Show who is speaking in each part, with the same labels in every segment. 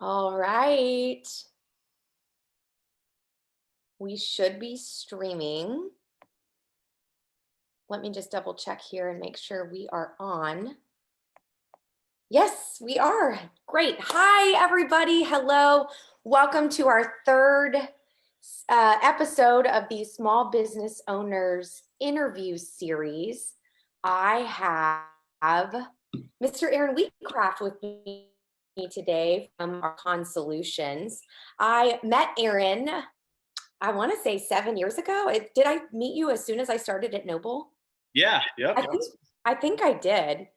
Speaker 1: All right. We should be streaming. Let me just double check here and make sure we are on. Yes, we are. Great. Hi, everybody. Hello. Welcome to our third episode of the Small Business Owners Interview Series. I have Mr. Aaron Wheatcraft with me today from Arcon Solutions. I met Aaron, I want to say 7 years ago. Did I meet you as soon as I started at Noble?
Speaker 2: Yeah, yep.
Speaker 1: I think I did.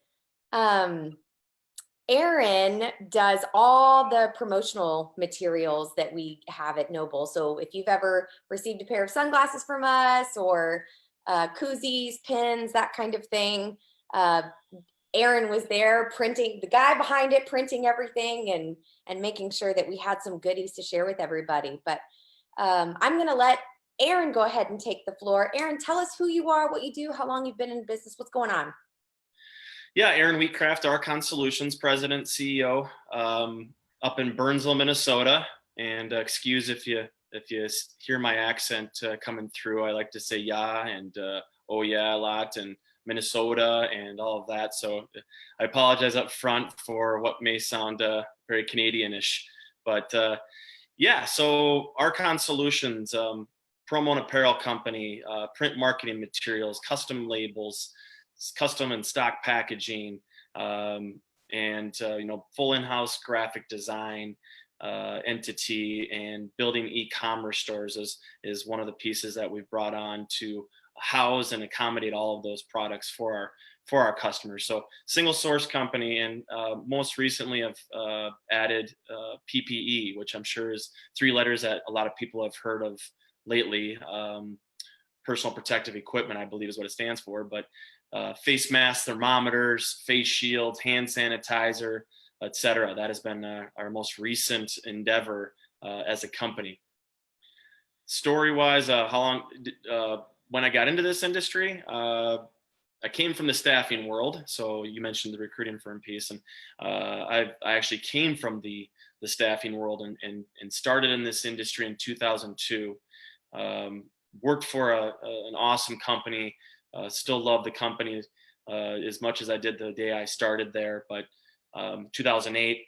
Speaker 1: Aaron does all the promotional materials that we have at Noble. So if you've ever received a pair of sunglasses from us or koozies, pins, that kind of thing, Aaron was there printing, the guy behind it printing everything and making sure that we had some goodies to share with everybody. But I'm going to let Aaron go ahead and take the floor. Aaron, tell us who you are, what you do, how long you've been in business, what's going on.
Speaker 2: Yeah, Aaron Wheatcraft, Arcon Solutions, President, CEO, up in Burnsville, Minnesota. And excuse if you hear my accent coming through. I like to say yeah and oh yeah a lot, and Minnesota and all of that. So I apologize up front for what may sound very Canadianish. But yeah, so Arcon Solutions, promo and apparel company, print marketing materials, custom labels, custom and stock packaging, and full in-house graphic design entity, and building e-commerce stores is one of the pieces that we've brought on to house and accommodate all of those products for our customers. So single source company, and most recently I've added PPE, which I'm sure is 3 letters that a lot of people have heard of lately. Personal protective equipment, I believe, is what it stands for. But face masks, thermometers, face shields, hand sanitizer, etc. That has been our most recent endeavor as a company. Story-wise, how long? When I got into this industry, I came from the staffing world. So you mentioned the recruiting firm piece, and I actually came from the staffing world and started in this industry in 2002. Worked for an awesome company. Still love the company as much as I did the day I started there. But 2008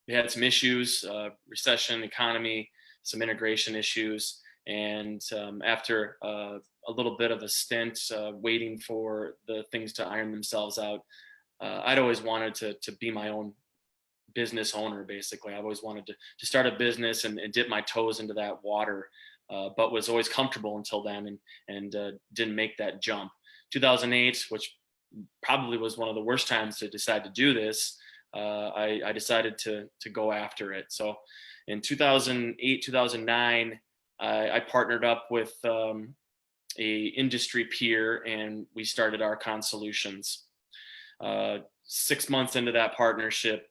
Speaker 2: we had some issues, recession, economy, some integration issues, and after a little bit of a stint waiting for the things to iron themselves out, I'd always wanted to be my own business owner. Basically, I always wanted to start a business and dip my toes into that water. But was always comfortable until then, and didn't make that jump. 2008, which probably was one of the worst times to decide to do this, I decided to go after it. So in 2008, 2009, I partnered up with a industry peer, and we started Arcon Solutions. 6 months into that partnership,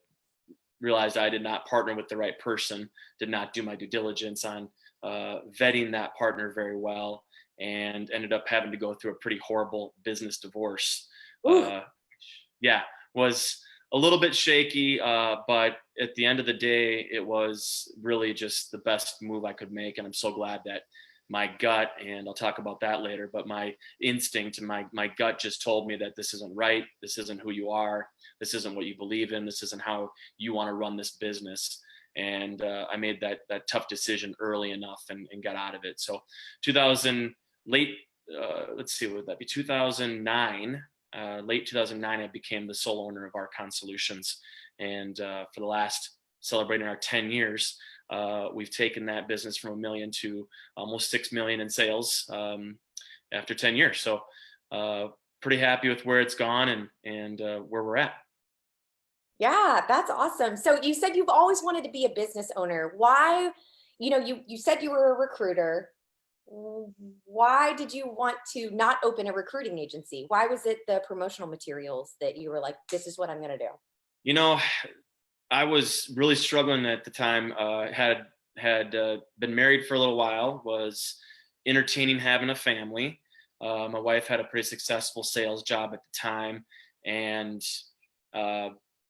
Speaker 2: realized I did not partner with the right person, did not do my due diligence on vetting that partner very well, and ended up having to go through a pretty horrible business divorce. Yeah, was a little bit shaky, but at the end of the day, it was really just the best move I could make. And I'm so glad that my gut, and I'll talk about that later, but my instinct and my gut just told me that this isn't right. This isn't who you are. This isn't what you believe in. This isn't how you want to run this business. And I made that tough decision early enough and got out of it. So 2000, let's see, what would that be? 2009, late 2009, I became the sole owner of Arcon Solutions. And for the last, celebrating our 10 years, we've taken that business from $1 million to almost $6 million in sales after 10 years. So pretty happy with where it's gone and where we're at.
Speaker 1: Yeah, that's awesome. So you said you've always wanted to be a business owner. Why, you said you were a recruiter. Why did you want to not open a recruiting agency? Why was it the promotional materials that you were like, this is what I'm going to do?
Speaker 2: I was really struggling at the time. Had been married for a little while, was entertaining having a family. My wife had a pretty successful sales job at the time, and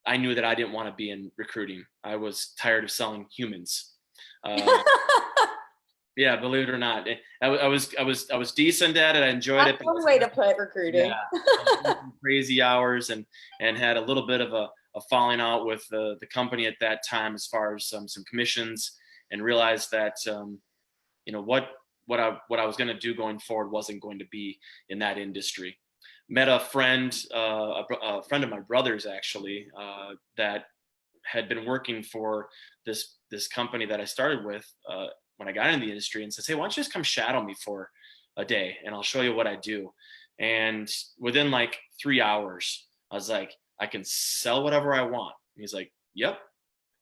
Speaker 2: I knew that I didn't want to be in recruiting. I was tired of selling humans. Yeah, believe it or not, I was decent at it. I enjoyed it.
Speaker 1: That's one way to put recruiting.
Speaker 2: Yeah, I was working crazy hours and had a little bit of a falling out with the company at that time as far as some commissions, and realized that what I was going to do going forward wasn't going to be in that industry. Met a friend, a friend of my brother's actually, that had been working for this company that I started with when I got into the industry, and says, "Hey, why don't you just come shadow me for a day, and I'll show you what I do." And within like 3 hours, I was like, "I can sell whatever I want." And he's like, "Yep."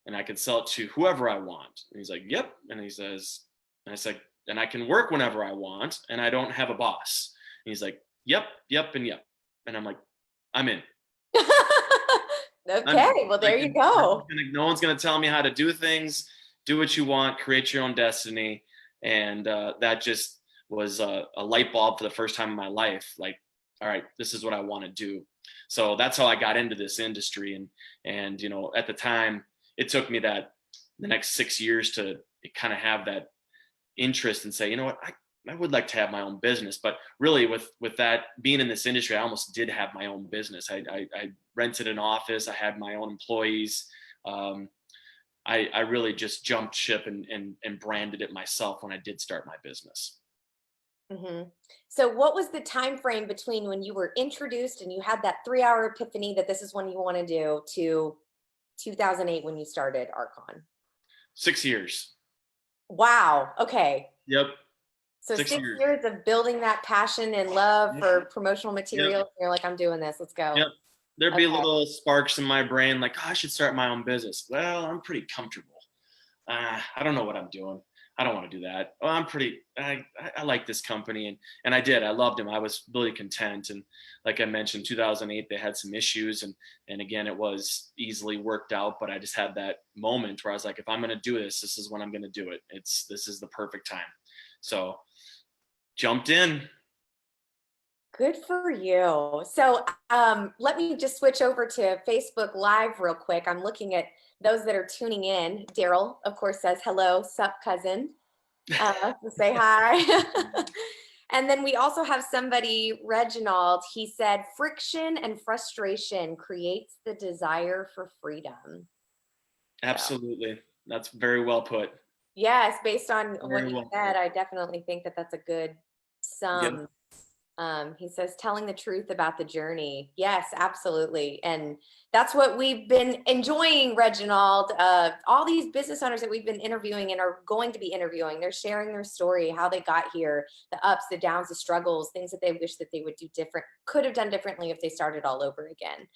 Speaker 2: And I can sell it to whoever I want. And he's like, "Yep." And he says, and I said, "And I can work whenever I want, and I don't have a boss." And he's like, "Yep, yep, and yep." And I'm like, "I'm in."
Speaker 1: Okay, well, there you go.
Speaker 2: No one's gonna tell me how to do things. Do what you want, create your own destiny. And that just was a light bulb for the first time in my life. Like, all right, this is what I want to do. So that's how I got into this industry. And at the time, it took me the next 6 years to kind of have that interest and say, you know what, I would like to have my own business. But really, with that being in this industry, I almost did have my own business. I rented an office. I had my own employees. I really just jumped ship and branded it myself when I did start my business.
Speaker 1: Mm-hmm. So what was the time frame between when you were introduced and you had that 3-hour epiphany that this is what you want to do to 2008 when you started Arcon?
Speaker 2: 6 years.
Speaker 1: Wow. Okay.
Speaker 2: Yep.
Speaker 1: So 6
Speaker 2: years.
Speaker 1: years of building that passion and love for promotional materials. Yep. You're like, I'm doing this. Let's go.
Speaker 2: Yep. There'd be little sparks in my brain, like, oh, I should start my own business. Well, I'm pretty comfortable. I don't know what I'm doing. I don't want to do that. Oh, I like this company. And I did. I loved them. I was really content. And like I mentioned, 2008, they had some issues. And again, it was easily worked out. But I just had that moment where I was like, if I'm going to do this, this is when I'm going to do it. This is the perfect time. So jumped in.
Speaker 1: Good for you. So let me just switch over to Facebook Live real quick. I'm looking at those that are tuning in. Daryl, of course, says hello, sup, cousin. Say hi. And then we also have somebody, Reginald. He said, friction and frustration creates the desire for freedom.
Speaker 2: Absolutely. So. That's very well put.
Speaker 1: Yes, based on what you said, I definitely think that that's a good sum. Yep. He says, telling the truth about the journey. Yes, absolutely. And that's what we've been enjoying, Reginald. All these business owners that we've been interviewing and are going to be interviewing, they're sharing their story, how they got here, the ups, the downs, the struggles, things that they wish that they would do different, could have done differently if they started all over again.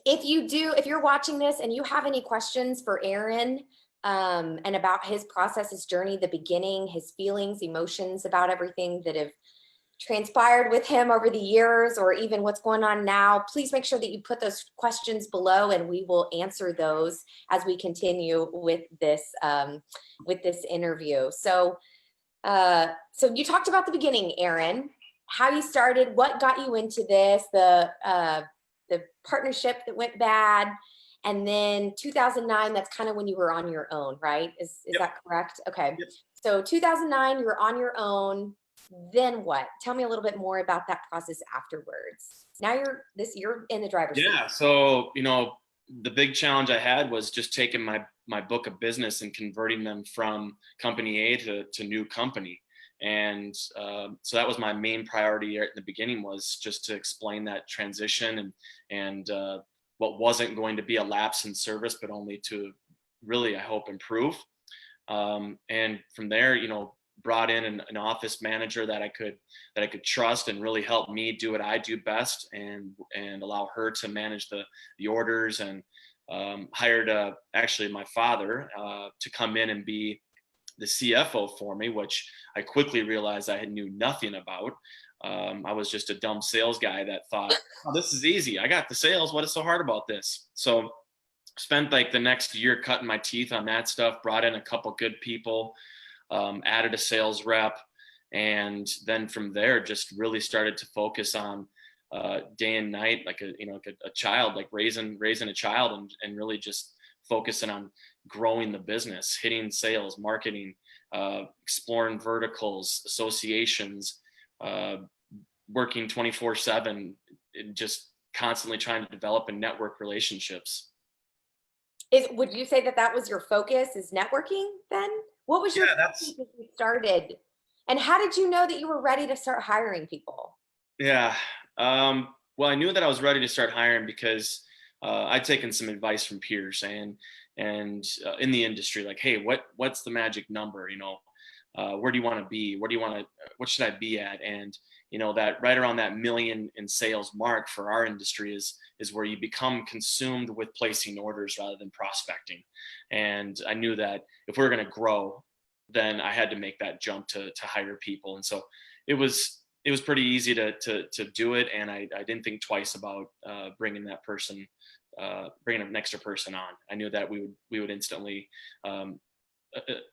Speaker 1: If you're watching this and you have any questions for Aaron, and about his process, his journey, the beginning, his feelings, emotions about everything that have transpired with him over the years, or even what's going on now, please make sure that you put those questions below and we will answer those as we continue with this interview. So you talked about the beginning, Aaron, how you started, what got you into this, the partnership that went bad. And then 2009, that's kind of when you were on your own, right? Is that correct? Okay. Yep. So 2009, you were on your own. Then what? Tell me a little bit more about that process afterwards. Now you're in the driver's seat.
Speaker 2: Yeah. So, the big challenge I had was just taking my book of business and converting them from company A to new company. And so that was my main priority at the beginning, was just to explain that transition and what wasn't going to be a lapse in service, but only to really, I hope, improve. And from there, brought in an office manager that I could trust and really help me do what I do best, and allow her to manage the orders, and hired actually my father to come in and be the CFO for me, which I quickly realized I knew nothing about. I was just a dumb sales guy that thought, oh, this is easy. I got the sales. What is so hard about this? So spent like the next year cutting my teeth on that stuff, brought in a couple good people, added a sales rep. And then from there, just really started to focus on day and night, like a child, like raising a child, and really just focusing on growing the business, hitting sales, marketing, exploring verticals, associations, working 24/7, and just constantly trying to develop and network relationships.
Speaker 1: Would you say that that was your focus, is networking then? What was your focus as you started? And how did you know that you were ready to start hiring people?
Speaker 2: Yeah. Well, I knew that I was ready to start hiring because I'd taken some advice from peers and in the industry, like, hey, what's the magic number? Where do you want to be? What should I be at? And that right around that million in sales mark for our industry is where you become consumed with placing orders rather than prospecting. And I knew that if we were going to grow, then I had to make that jump to hire people. And so it was pretty easy to do it, and I didn't think twice about bringing bringing an extra person on. I knew that we would instantly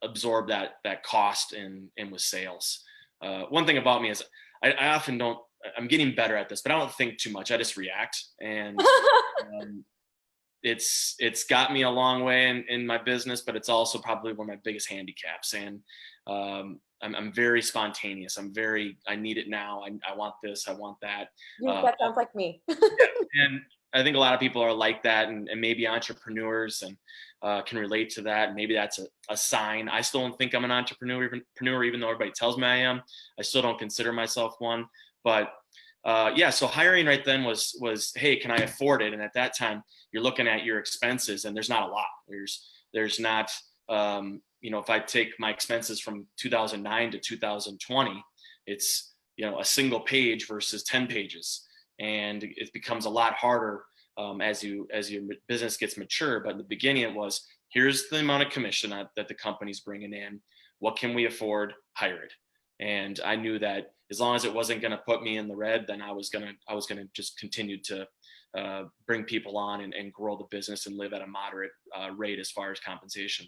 Speaker 2: absorb that cost in with sales. One thing about me is I often don't. I'm getting better at this, but I don't think too much. I just react, and it's got me a long way in my business, but it's also probably one of my biggest handicaps. And I'm very spontaneous. I need it now. I want this. I want that.
Speaker 1: That sounds like me.
Speaker 2: And I think a lot of people are like that, and maybe entrepreneurs and can relate to that. Maybe that's a sign. I still don't think I'm an entrepreneur, even though everybody tells me I am. I still don't consider myself one. But so hiring right then was, hey, can I afford it? And at that time, you're looking at your expenses, and there's not a lot. There's not, if I take my expenses from 2009 to 2020, it's, a single page versus 10 pages. And it becomes a lot harder as your business gets mature. But in the beginning, it was, here's the amount of commission that the company's bringing in. What can we afford? Hire it. And I knew that as long as it wasn't going to put me in the red, then I was gonna just continue to bring people on and grow the business and live at a moderate rate as far as compensation.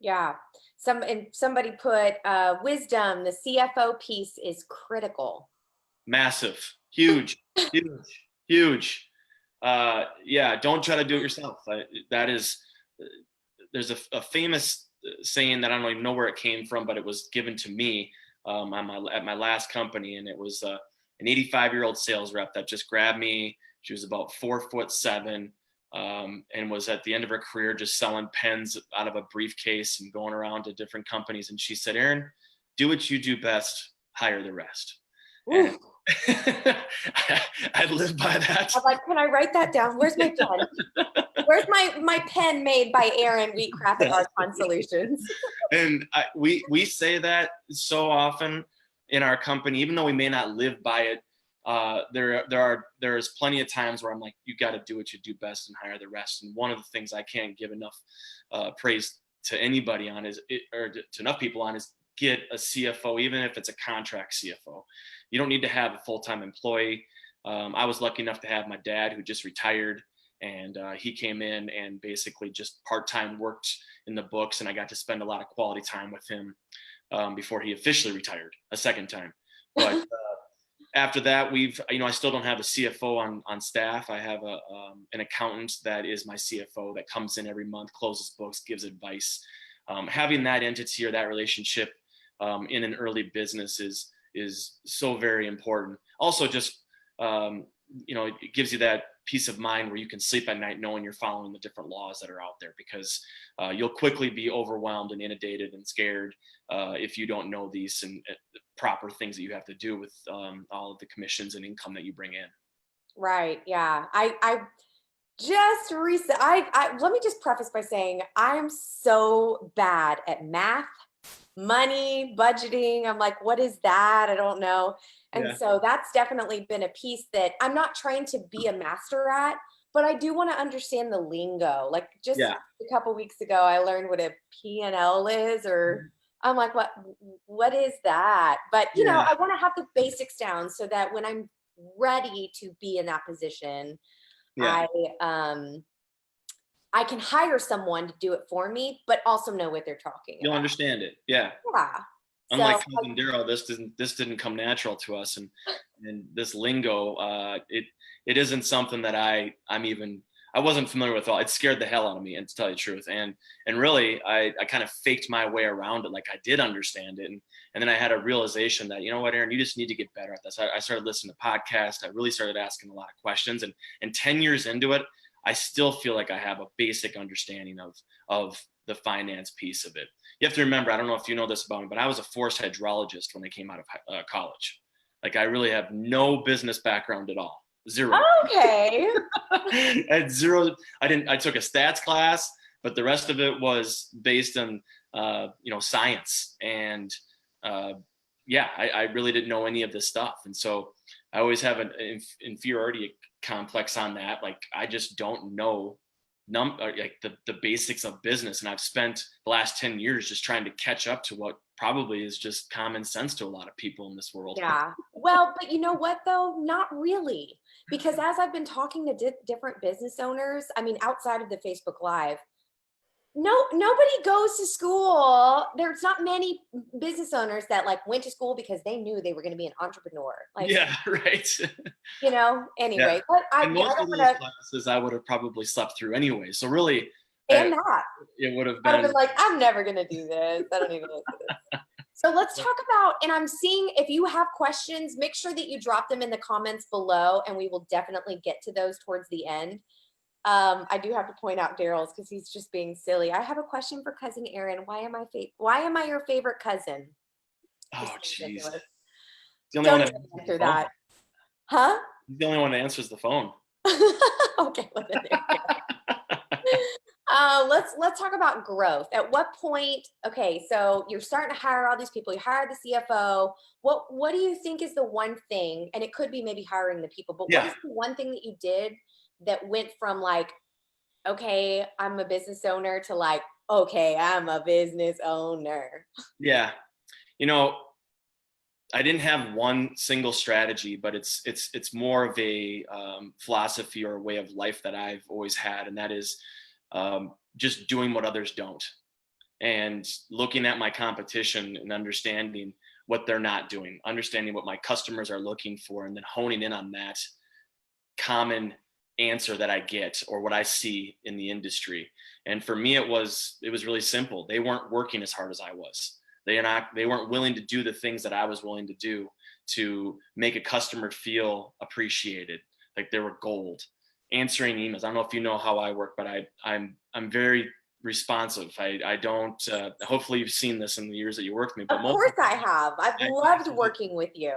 Speaker 1: Yeah. Somebody put wisdom, the CFO piece is critical.
Speaker 2: Massive, huge, huge, huge. Don't try to do it yourself. There's a famous saying that I don't even know where it came from, but it was given to me at my last company, and it was an 85-year-old sales rep that just grabbed me. She was about 4'7", and was at the end of her career just selling pens out of a briefcase and going around to different companies. And she said, "Aaron, do what you do best, hire the rest." And I live by that.
Speaker 1: I'm like, can I write that down? Where's my pen? Where's my pen made by Aaron Wheatcraft at Arcon Solutions?
Speaker 2: And we say that so often in our company, even though we may not live by it. There's plenty of times where I'm like, you got to do what you do best and hire the rest. And one of the things I can't give enough praise to anybody on or to enough people on is get a CFO, even if it's a contract CFO. You don't need to have a full-time employee. I was lucky enough to have my dad, who just retired, and he came in and basically just part-time worked in the books, and I got to spend a lot of quality time with him before he officially retired a second time. But after that, I still don't have a CFO on staff. I have an accountant that is my CFO that comes in every month, closes books, gives advice. Having that entity or that relationship in an early business is so very important. Also, just it gives you that peace of mind where you can sleep at night knowing you're following the different laws that are out there, because you'll quickly be overwhelmed and inundated and scared if you don't know these and proper things that you have to do with all of the commissions and income that you bring in.
Speaker 1: Right. Yeah. I just let me just preface by saying I'm so bad at math, money, budgeting. I'm like, what is that? I don't know. And so that's definitely been a piece that I'm not trying to be a master at, but I do want to understand the lingo. Like just a couple weeks ago, I learned what a P&L is, or I'm like, what is that? But I want to have the basics down so that when I'm ready to be in that position, I can hire someone to do it for me, but also know what they're talking about.
Speaker 2: You'll understand it. Yeah.
Speaker 1: Yeah. So
Speaker 2: unlike cousin Daryl, this didn't come natural to us, and this lingo, it isn't something that I wasn't familiar with at all. It scared the hell out of me, and to tell you the truth, and really I kind of faked my way around it, like I did understand it, and then I had a realization that, you know what, Aaron, you just need to get better at this. I started listening to podcasts. I really started asking a lot of questions, and 10 years into it, I still feel like I have a basic understanding of the finance piece of it. You have to remember, I don't know if you know this about me, but I was a forced hydrologist when I came out of college. Like, I really have no business background at all. Zero.
Speaker 1: okay.
Speaker 2: I had zero. I took a stats class, but the rest of it was based on, science. And I really didn't know any of this stuff. And so I always have an inferiority complex on that. Like, I just don't know like the basics of business. And I've spent the last 10 years just trying to catch up to what probably is just common sense to a lot of people in this world.
Speaker 1: Yeah. Well, but you know what though? Not really. Because as I've been talking to different business owners, I mean, outside of the Facebook Live, nobody goes to school. There's not many business owners that like went to school because they knew they were going to be an entrepreneur. Like,
Speaker 2: Yeah, right.
Speaker 1: Anyway,
Speaker 2: Yeah.
Speaker 1: but I
Speaker 2: And most
Speaker 1: don't
Speaker 2: of those
Speaker 1: want to,
Speaker 2: classes I would have probably slept through anyway. So really,
Speaker 1: and that.
Speaker 2: it would have
Speaker 1: I'd have
Speaker 2: been
Speaker 1: been like, I'm never going to do this. I don't even know this. So let's talk about, and I'm seeing if you have questions, make sure that you drop them in the comments below, and we will definitely get to those towards the end. I do have to point out Daryl's because he's just being silly. I have a question for cousin Aaron. Why am I your favorite cousin?
Speaker 2: oh jeez.
Speaker 1: Ridiculous.
Speaker 2: The only
Speaker 1: Don't
Speaker 2: one
Speaker 1: even answer that. Huh?
Speaker 2: He's the only one that answers the phone.
Speaker 1: Okay. Well, then there you go. Let's talk about growth. At what point? Okay, so you're starting to hire all these people. You hired the CFO. What do you think is the one thing? And it could be maybe hiring the people, but what is the one thing that you did that went from like, okay, I'm a business owner to like, okay, I'm a business owner?
Speaker 2: Yeah. I didn't have one single strategy, but it's more of a philosophy or a way of life that I've always had, and that is just doing what others don't, and looking at my competition and understanding what they're not doing, understanding what my customers are looking for, and then honing in on that common answer that I get or what I see in the industry. And for me, it was really simple. They weren't working as hard as I was. They weren't willing to do the things that I was willing to do to make a customer feel appreciated, like they were gold. Answering emails. I don't know if you know how I work, but I'm very responsive. I don't. Hopefully, you've seen this in the years that you worked with me.
Speaker 1: But of course, I have. I've loved working with you.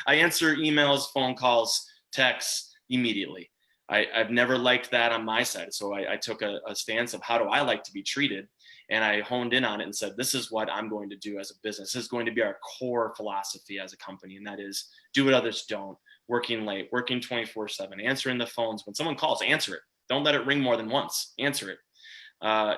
Speaker 2: I answer emails, phone calls, texts immediately. I've never liked that on my side, so I took a stance of how do I like to be treated. And I honed in on it and said, this is what I'm going to do as a business. This is going to be our core philosophy as a company. And that is do what others don't, working late, working 24/7, answering the phones. When someone calls, answer it. Don't let it ring more than once. Answer it.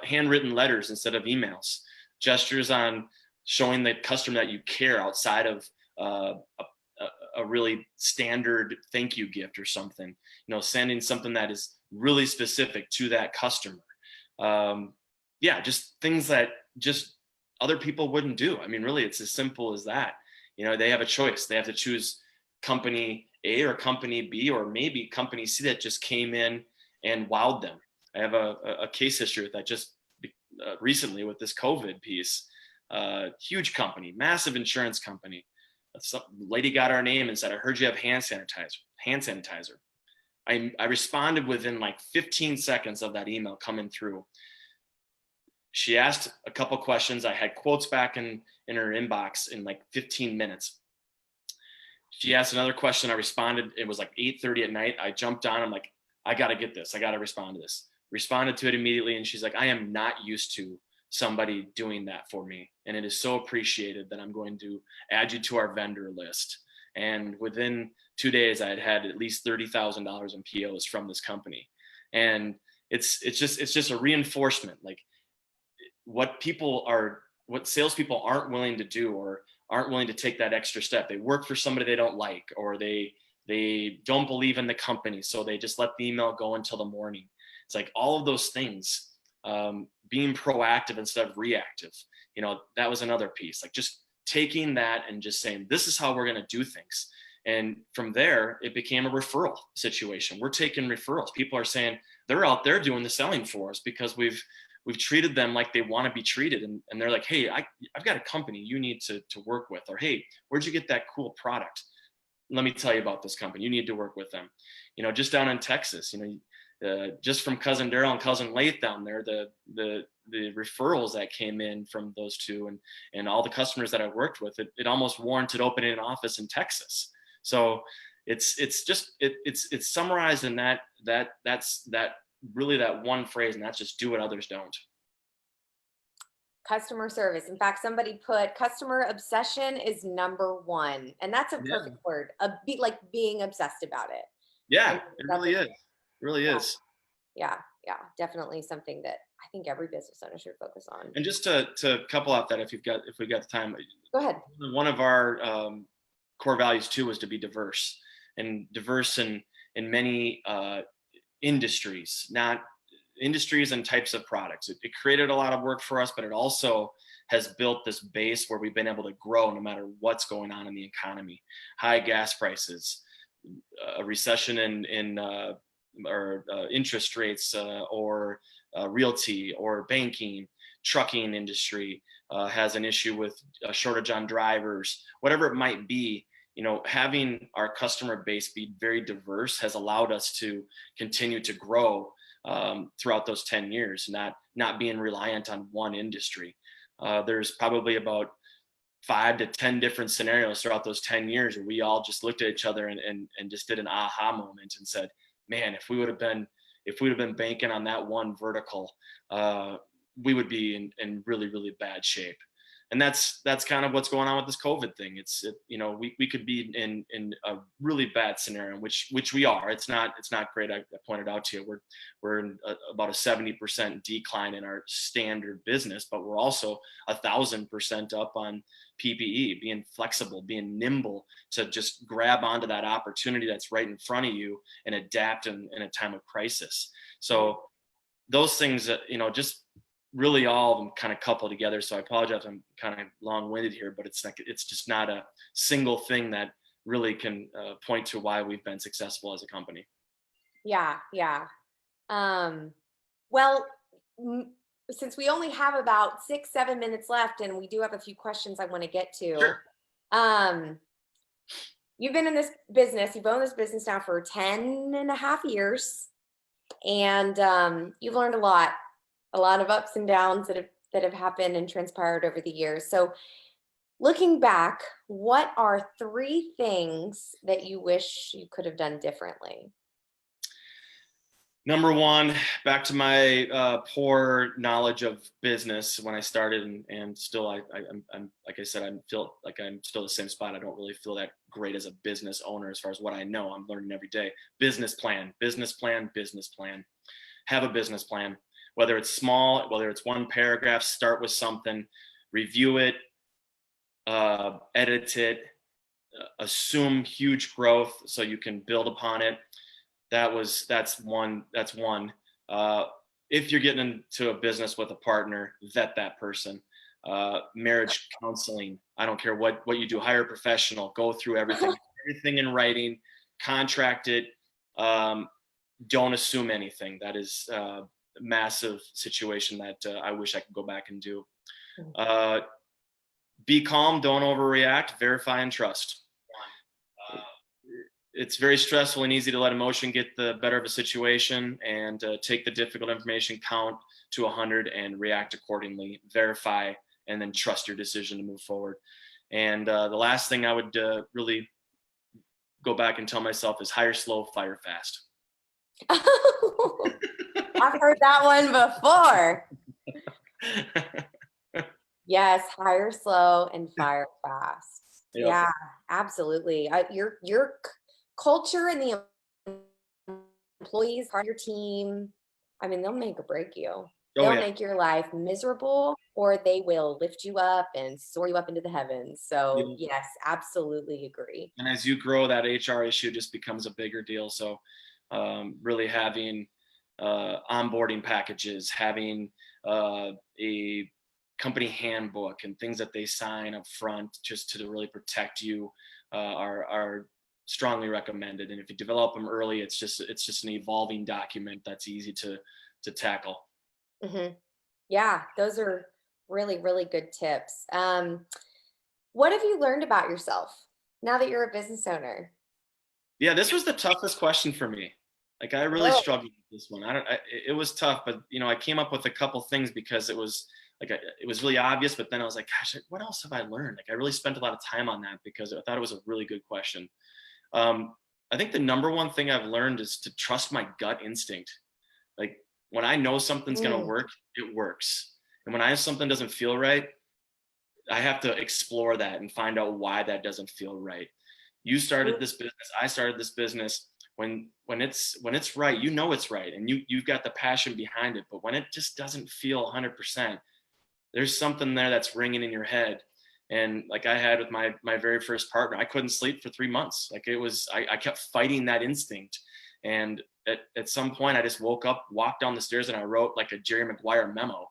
Speaker 2: Handwritten letters instead of emails. Gestures on showing the customer that you care outside of a really standard thank you gift or something. Sending something that is really specific to that customer. Just things that just other people wouldn't do. I mean, really, it's as simple as that. They have a choice. They have to choose company A or company B, or maybe company C that just came in and wowed them. I have a case history with that just recently with this COVID piece. Huge company, massive insurance company. Some lady got our name and said, I heard you have hand sanitizer. I responded within like 15 seconds of that email coming through. She asked a couple questions. I had quotes back in her inbox in like 15 minutes. She asked another question. I responded. It was like 8:30 at night. I jumped on. I'm like, I got to get this. I got to respond to this. Responded to it immediately. And she's like, I am not used to somebody doing that for me. And it is so appreciated that I'm going to add you to our vendor list. And within 2 days, I had at least $30,000 in POs from this company. And it's just a reinforcement. Like, what salespeople aren't willing to do or aren't willing to take that extra step. They work for somebody they don't like, or they don't believe in the company, so they just let the email go until the morning. It's like all of those things, being proactive instead of reactive. That was another piece. Like, just taking that and just saying, this is how we're going to do things. And from there, it became a referral situation. We're taking referrals. People are saying they're out there doing the selling for us because we've treated them like they want to be treated. And they're like, hey, I've got a company you need to work with. Or, hey, where'd you get that cool product? Let me tell you about this company. You need to work with them. Just down in Texas, just from cousin Daryl and cousin Lath down there, the referrals that came in from those two and all the customers that I worked with, it almost warranted opening an office in Texas. So it's summarized in that's really that one phrase, and that's just do what others don't.
Speaker 1: Customer service. In fact, somebody put customer obsession is number one, and that's a perfect word. Like being obsessed about it.
Speaker 2: Yeah, it really is. It really is.
Speaker 1: Yeah, definitely something that I think every business owner should focus on.
Speaker 2: And just to couple out that, if we got the time,
Speaker 1: go ahead.
Speaker 2: One of our core values too was to be diverse, and diverse in many industries, not industries and types of products. It created a lot of work for us, but it also has built this base where we've been able to grow no matter what's going on in the economy. High gas prices, a recession in interest rates, or realty or banking, trucking industry has an issue with a shortage on drivers, whatever it might be. Having our customer base be very diverse has allowed us to continue to grow throughout those 10 years, not being reliant on one industry. There's probably about 5 to 10 different scenarios throughout those 10 years where we all just looked at each other and just did an aha moment and said, man, if we would have been banking on that one vertical, we would be in really, really bad shape. And that's kind of what's going on with this COVID thing. We could be in a really bad scenario, which we are. It's not great. I pointed out to you, we're in about a 70% decline in our standard business, but we're also 1,000% up on PPE, being flexible, being nimble to just grab onto that opportunity that's right in front of you and adapt in a time of crisis. So those things, just really all of them kind of couple together. So I apologize, I'm kind of long-winded here, but it's just not a single thing that really can point to why we've been successful as a company.
Speaker 1: Yeah. Well, since we only have about 6-7 minutes left, and we do have a few questions I want to get to.
Speaker 2: Sure.
Speaker 1: You've been in this business, you've owned this business now for 10.5 years, and you've learned a lot of ups and downs that have happened and transpired over the years. So looking back, what are 3 things that you wish you could have done differently?
Speaker 2: Number one, back to my poor knowledge of business when I started, and still, I'm like I said, I feel like I'm still the same spot. I don't really feel that great as a business owner as far as what I know. I'm learning every day. Business plan. Have a business plan. Whether it's small, whether it's one paragraph, start with something, review it, edit it, assume huge growth so you can build upon it. That's one. If you're getting into a business with a partner, vet that person. Marriage counseling. I don't care what you do. Hire a professional. Go through everything. Everything in writing. Contract it. Don't assume anything. That is a massive situation that I wish I could go back and do. Be calm. Don't overreact. Verify and trust. It's very stressful and easy to let emotion get the better of a situation, and take the difficult information, count to 100 and react accordingly. Verify and then trust your decision to move forward. And the last thing I would really go back and tell myself is hire slow, fire fast.
Speaker 1: I've heard that one before. Yes, hire slow and fire fast. Yep. Yeah, absolutely. Your culture and the employees, part of your team, I mean, they'll make or break you. They'll make your life miserable, or they will lift you up and soar you up into the heavens. So yes, absolutely agree.
Speaker 2: And as you grow, that HR issue just becomes a bigger deal. So really having onboarding packages, having a company handbook and things that they sign up front just to really protect you are strongly recommended. And if you develop them early, it's just an evolving document that's easy to tackle.
Speaker 1: Hmm. Yeah, those are really, really good tips. What have you learned about yourself now that you're a business owner?
Speaker 2: Yeah, this was the toughest question for me. Like I really
Speaker 1: Oh,
Speaker 2: struggled with this one. It was tough, but I came up with a couple things because it was like it was really obvious. But then I was like, gosh, what else have I learned? Like I really spent a lot of time on that because I thought it was a really good question. Um, I think the number one thing I've learned is to trust my gut instinct. Like when I know something's gonna
Speaker 1: mm,
Speaker 2: work, it works. And when something doesn't feel right, I have to explore that and find out why that doesn't feel right. You started this business, I started this business. When it's right, it's right, and you've got the passion behind it. But when it just doesn't feel 100%, there's something there that's ringing in your head. And like I had with my very first partner, I couldn't sleep for 3 months. Like it was, I kept fighting that instinct. And at some point, I just woke up, walked down the stairs, and I wrote like a Jerry Maguire memo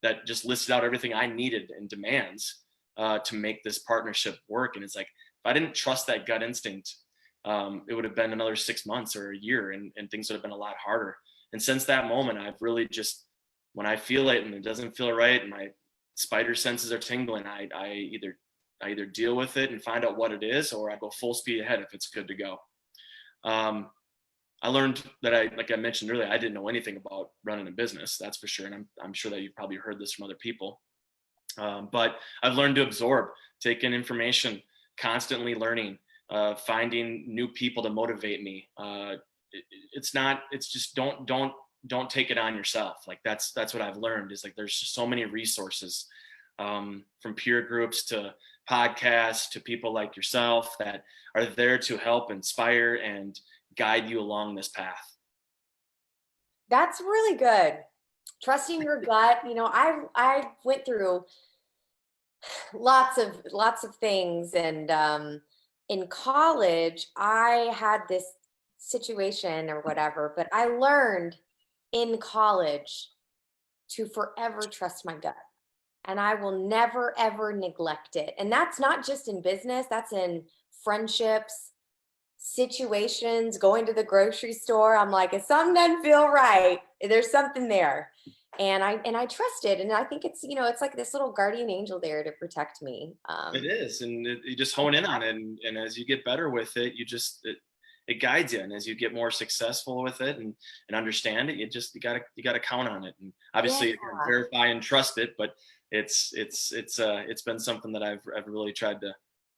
Speaker 2: that just listed out everything I needed and demands to make this partnership work. And it's like, if I didn't trust that gut instinct, it would have been another 6 months or a year, and things would have been a lot harder. And since that moment, I've really just, when I feel it and it doesn't feel right and my spider senses are tingling, I either deal with it and find out what it is, or I go full speed ahead if it's good to go. Um, I learned that like I mentioned earlier, I didn't know anything about running a business, that's for sure. And I'm sure that you've probably heard this from other people. But I've learned to absorb, take in information, constantly learning, finding new people to motivate me. It's just don't take it on yourself. Like that's what I've learned is like there's just so many resources, from peer groups to podcasts to people like yourself that are there to help inspire and guide you along this path.
Speaker 1: that's really good. Trusting your gut. I went through lots of things, and in college I had this situation or whatever, but I learned in college to forever trust my gut, and I will never ever neglect it. And that's not just in business, that's in friendships, situations, going to the grocery store. I'm like, if something doesn't feel right, there's something there. And I trust it. And I think it's like this little guardian angel there to protect me.
Speaker 2: It is, and you just hone in on it, and as you get better with it, it guides you, and as you get more successful with it and understand it, you gotta count on it, and
Speaker 1: Yeah.
Speaker 2: obviously verify and trust it. But it's been something that I've really tried to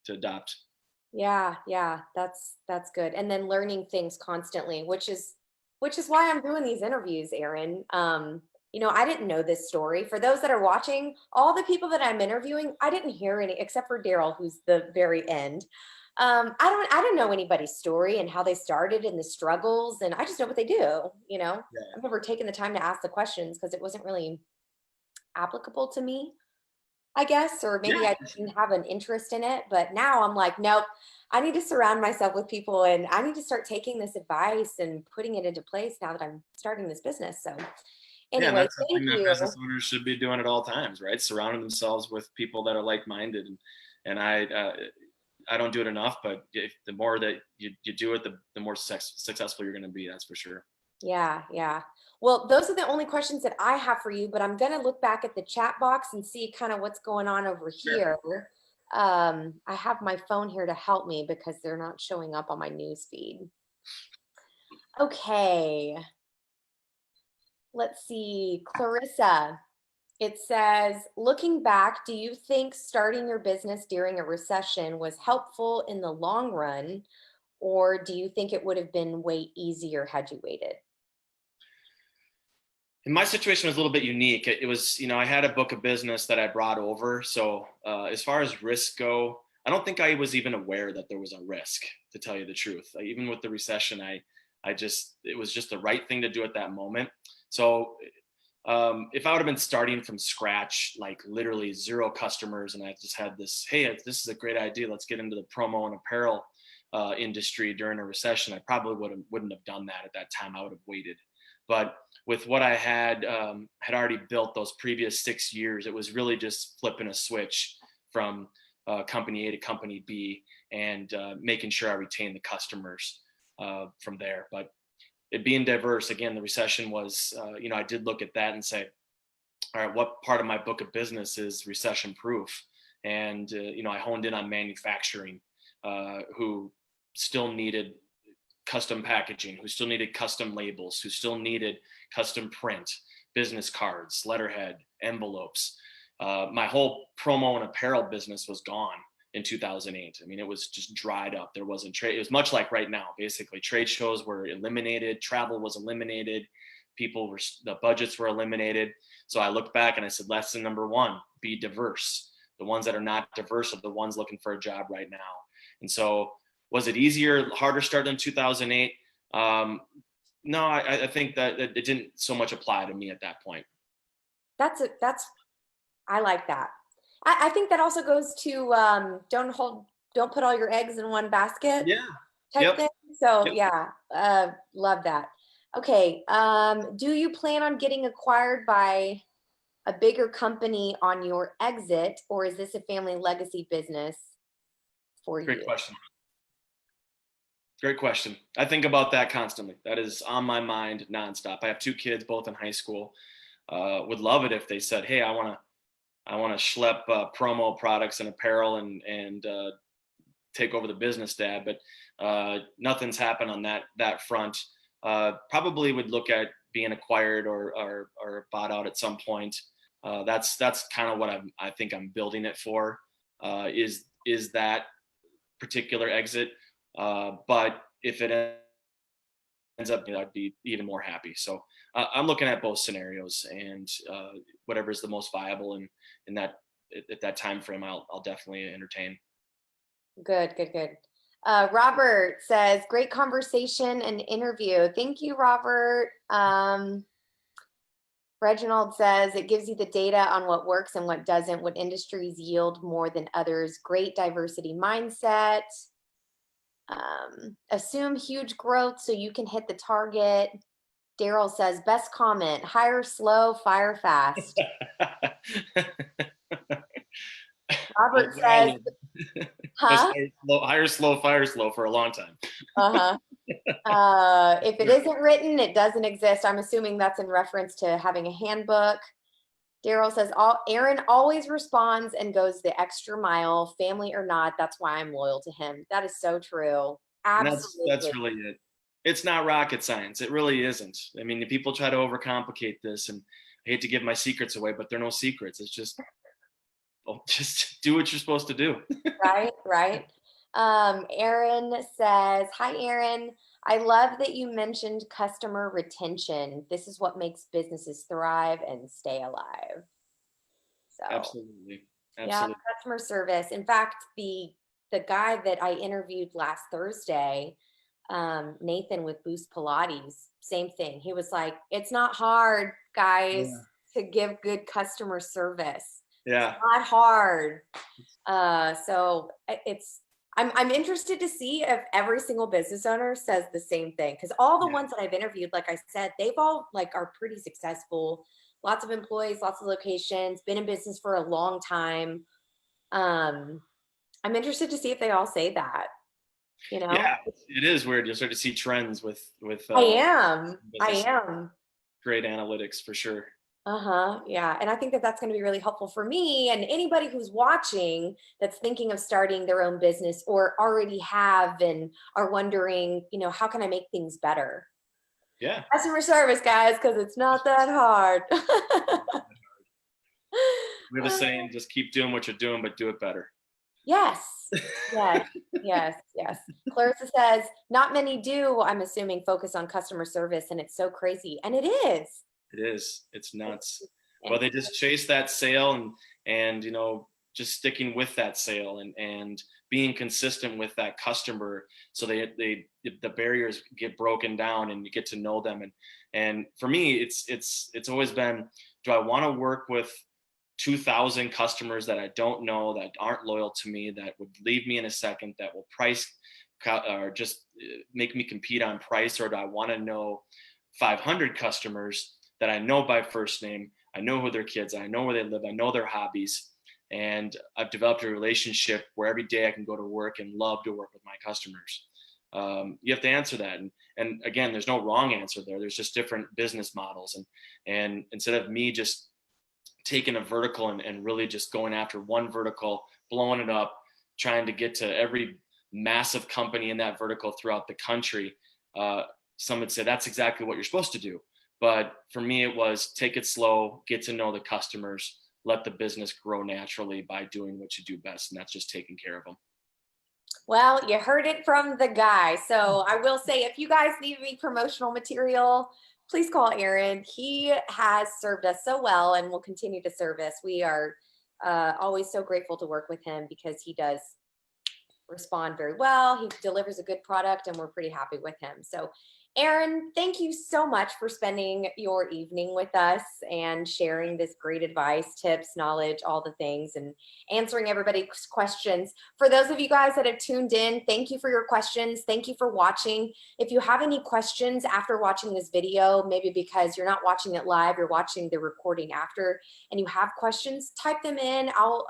Speaker 2: adopt.
Speaker 1: Yeah, yeah, that's good. And then learning things constantly, which is why I'm doing these interviews, Aaron. I didn't know this story. For those that are watching, all the people that I'm interviewing, I didn't hear any except for Daryl, who's the very end. I didn't know anybody's story and how they started and the struggles, and I just know what they do.
Speaker 2: Yeah.
Speaker 1: I've never taken the time to ask the questions because it wasn't really applicable to me, I guess, or maybe
Speaker 2: Yeah,
Speaker 1: I didn't have an interest in it. But now I'm like, nope, I need to surround myself with people, and I need to start taking this advice and putting it into place now that I'm starting this business. So,
Speaker 2: yeah, and
Speaker 1: anyway,
Speaker 2: that's something
Speaker 1: thank
Speaker 2: that
Speaker 1: you.
Speaker 2: business owners should be doing at all times, right? Surrounding themselves with people that are like-minded, and I don't do it enough, but the more that you do it, the more successful you're going to be. That's for sure.
Speaker 1: Yeah, yeah. Well, those are the only questions that I have for you, but I'm going to look back at the chat box and see kind of what's going on over
Speaker 2: Sure.
Speaker 1: here. I have my phone here to help me because they're not showing up on my news feed. Okay. Let's see, Clarissa. It says, looking back, do you think starting your business during a recession was helpful in the long run, or do you think it would have been way easier had you waited?
Speaker 2: And my situation was a little bit unique. It was, I had a book of business that I brought over. So as far as risks go, I don't think I was even aware that there was a risk, to tell you the truth. Even with the recession, it was just the right thing to do at that moment. So if I would have been starting from scratch, like literally zero customers, and I just had this, hey, this is a great idea, let's get into the promo and apparel industry during a recession, I probably wouldn't have done that at that time. I would have waited. But with what I had already built those previous 6 years, it was really just flipping a switch from company A to company B, and making sure I retain the customers from there. But it being diverse, again, the recession was, I did look at that and say, all right, what part of my book of business is recession proof? And, I honed in on manufacturing, who still needed custom packaging, who still needed custom labels, who still needed custom print, business cards, letterhead, envelopes. My whole promo and apparel business was gone in 2008. I mean, it was just dried up. There wasn't trade. It was much like right now. Basically, trade shows were eliminated. Travel was eliminated. The budgets were eliminated. So I looked back and I said, lesson number one, be diverse. The ones that are not diverse are the ones looking for a job right now. And so, was it easier, harder start than 2008? No, I think that it didn't so much apply to me at that point.
Speaker 1: I like that. I think that also goes to don't put all your eggs in one basket.
Speaker 2: Yeah.
Speaker 1: Type thing. So
Speaker 2: Yep.
Speaker 1: yeah, love that. Okay. Do you plan on getting acquired by a bigger company on your exit, or is this a family legacy business for
Speaker 2: Great
Speaker 1: you?
Speaker 2: question. Great question. I think about that constantly. That is on my mind nonstop. I have 2 kids, both in high school. Would love it if they said, "Hey, I want to schlep promo products and apparel and take over the business, Dad." But nothing's happened on that front. Probably would look at being acquired or bought out at some point. That's kind of what I think I'm building it for. Is that particular exit? But if it ends up, I'd be even more happy. So I'm looking at both scenarios, and whatever is the most viable in that at that time frame, I'll definitely entertain.
Speaker 1: Good. Robert says, great conversation and interview. Thank you, Robert. Reginald says, it gives you the data on what works and what doesn't, what industries yield more than others. Great diversity mindset. Assume huge growth so you can hit the target. Daryl says, best comment, hire slow, fire fast. Robert says, huh?
Speaker 2: Hire slow, fire slow for a long time.
Speaker 1: If it isn't written, it doesn't exist. I'm assuming that's in reference to having a handbook. Daryl says, Aaron always responds and goes the extra mile, family or not. That's why I'm loyal to him. That is so true. Absolutely.
Speaker 2: That's really it. It's not rocket science. It really isn't. I mean, people try to overcomplicate this, and I hate to give my secrets away, but they're no secrets. It's just do what you're supposed to do.
Speaker 1: Right. Aaron says, hi, Aaron. I love that you mentioned customer retention. This is what makes businesses thrive and stay alive. So
Speaker 2: Absolutely.
Speaker 1: yeah, customer service. In fact, the guy that I interviewed last Thursday, Nathan with Boost Pilates, same thing. He was like, it's not hard, guys, to give good customer service.
Speaker 2: Yeah.
Speaker 1: It's not hard. So I'm interested to see if every single business owner says the same thing, because all the ones that I've interviewed, like I said, they've all are pretty successful, lots of employees, lots of locations, been in business for a long time. I'm interested to see if they all say that.
Speaker 2: Yeah, it is weird. You'll start to see trends with.
Speaker 1: I am.
Speaker 2: Great analytics for sure.
Speaker 1: Yeah. And I think that that's going to be really helpful for me and anybody who's watching that's thinking of starting their own business or already have and are wondering, how can I make things better?
Speaker 2: Yeah.
Speaker 1: Customer service, guys, because it's not that hard.
Speaker 2: We have a saying, just keep doing what you're doing, but do it better.
Speaker 1: Yes. Clarissa says, not many do, I'm assuming, focus on customer service, and it's so crazy. And it is.
Speaker 2: It is. It's nuts. Well, they just chase that sale and just sticking with that sale and being consistent with that customer, so the barriers get broken down and you get to know them. And for me, it's always been, do I want to work with 2,000 customers that I don't know, that aren't loyal to me, that would leave me in a second, that will price or just make me compete on price? Or do I want to know 500 customers that I know by first name. I know who their kids are. I know where they live. I know their hobbies. And I've developed a relationship where every day I can go to work and love to work with my customers. You have to answer that. And again, there's no wrong answer there. There's just different business models. And instead of me just taking a vertical and really just going after one vertical, blowing it up, trying to get to every massive company in that vertical throughout the country, some would say that's exactly what you're supposed to do. But for me, it was take it slow, get to know the customers, let the business grow naturally by doing what you do best. And that's just taking care of them.
Speaker 1: Well, you heard it from the guy. So I will say, if you guys need any promotional material, please call Aaron. He has served us so well and will continue to serve us. We are always so grateful to work with him because he does respond very well. He delivers a good product and we're pretty happy with him. So Aaron, thank you so much for spending your evening with us and sharing this great advice, tips, knowledge, all the things, and answering everybody's questions. For those of you guys that have tuned in, thank you for your questions. Thank you for watching. If you have any questions after watching this video, maybe because you're not watching it live, you're watching the recording after, and you have questions, type them in. I'll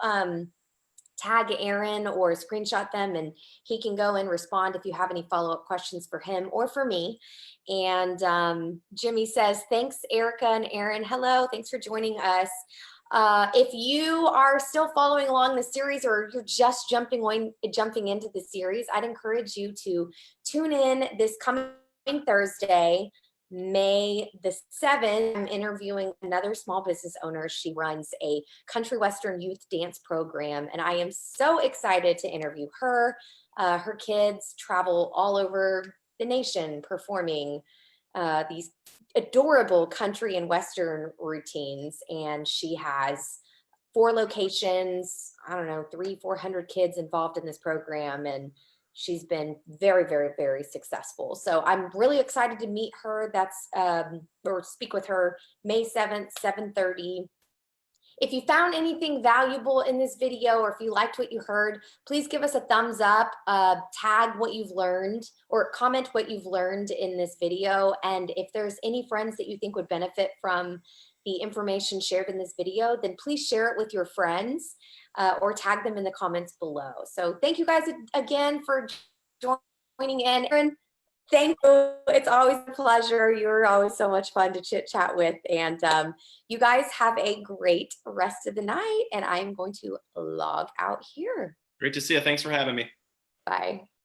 Speaker 1: tag Aaron or screenshot them and he can go and respond if you have any follow-up questions for him or for me. And Jimmy says, thanks, Erica and Aaron. Hello, thanks for joining us. If you are still following along the series or you're just jumping into the series, I'd encourage you to tune in this coming Thursday, May the 7th. I'm interviewing another small business owner. She runs a country western youth dance program, and I am so excited to interview her. Her kids travel all over the nation performing these adorable country and western routines, and she has 4 locations, I don't know, 300-400 kids involved in this program, and she's been very, very, very successful. So I'm really excited to meet her. That's or speak with her May 7th, 7:30. If you found anything valuable in this video, or if you liked what you heard, please give us a thumbs up, tag what you've learned, or comment what you've learned in this video. And if there's any friends that you think would benefit from the information shared in this video, then please share it with your friends or tag them in the comments below. So thank you guys again for joining in. Aaron, thank you. It's always a pleasure. You're always so much fun to chit chat with. And you guys have a great rest of the night. And I'm going to log out here.
Speaker 2: Great to see you. Thanks for having me.
Speaker 1: Bye.